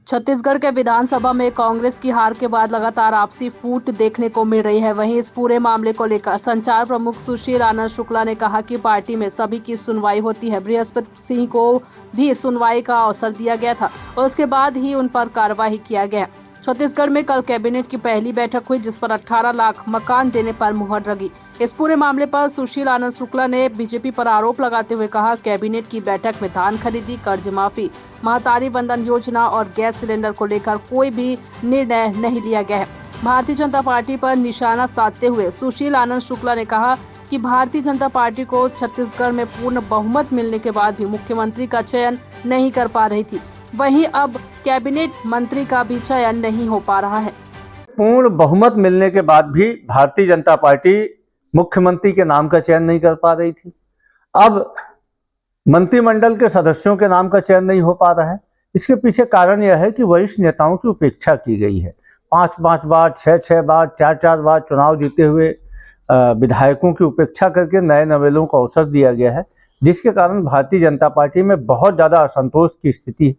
छत्तीसगढ़ के विधानसभा में कांग्रेस की हार के बाद लगातार आपसी फूट देखने को मिल रही है। वहीं इस पूरे मामले को लेकर संचार प्रमुख सुशील आनंद शुक्ला ने कहा कि पार्टी में सभी की सुनवाई होती है। बृहस्पति सिंह को भी सुनवाई का अवसर दिया गया था और उसके बाद ही उन पर कार्रवाई किया गया। छत्तीसगढ़ में कल कैबिनेट की पहली बैठक हुई, जिस पर 18 लाख मकान देने पर मुहर लगी। इस पूरे मामले पर सुशील आनंद शुक्ला ने बीजेपी पर आरोप लगाते हुए कहा, कैबिनेट की बैठक में धान खरीदी, कर्ज माफी, महतारी बंधन योजना और गैस सिलेंडर को लेकर कोई भी निर्णय नहीं लिया गया है। भारतीय जनता पार्टी पर निशाना साधते हुए सुशील आनंद शुक्ला ने कहा कि भारतीय जनता पार्टी को छत्तीसगढ़ में पूर्ण बहुमत मिलने के बाद भी मुख्यमंत्री का चयन नहीं कर पा रही थी। वहीं अब कैबिनेट मंत्री का भी चयन नहीं हो पा रहा है। पूर्ण बहुमत मिलने के बाद भी भारतीय जनता पार्टी मुख्यमंत्री के नाम का चयन नहीं कर पा रही थी। अब मंत्रिमंडल के सदस्यों के नाम का चयन नहीं हो पा रहा है। इसके पीछे कारण यह है कि वरिष्ठ नेताओं की उपेक्षा की गई है। 5-5 बार, 6-6 बार, 4-4 बार चुनाव जीते हुए विधायकों की उपेक्षा करके नए नवेलों को अवसर दिया गया है, जिसके कारण भारतीय जनता पार्टी में बहुत ज़्यादा असंतोष की स्थिति है।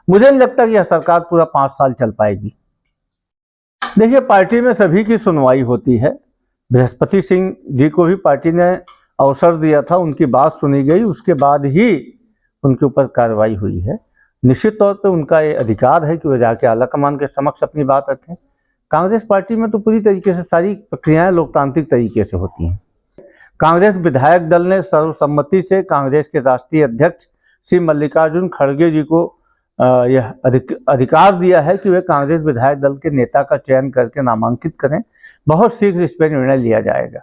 मुझे नहीं लगता कि यह सरकार पूरा 5 साल चल पाएगी। देखिए, पार्टी में सभी की सुनवाई होती है। बृहस्पति सिंह जी को भी पार्टी ने अवसर दिया था, उनकी बात सुनी गई, उसके बाद ही उनके ऊपर कार्रवाई हुई है। निश्चित तौर पे उनका ये अधिकार है कि वे जाके आलाकमान के समक्ष अपनी बात रखें। कांग्रेस पार्टी में तो पूरी तरीके से सारी प्रक्रियाएं लोकतांत्रिक तरीके से होती हैं। कांग्रेस विधायक दल ने सर्वसम्मति से कांग्रेस के राष्ट्रीय अध्यक्ष श्री मल्लिकार्जुन खड़गे जी को यह अधिकार दिया है कि वे कांग्रेस विधायक दल के नेता का चयन करके नामांकित करें। बहुत शीघ्र इस पर निर्णय लिया जाएगा।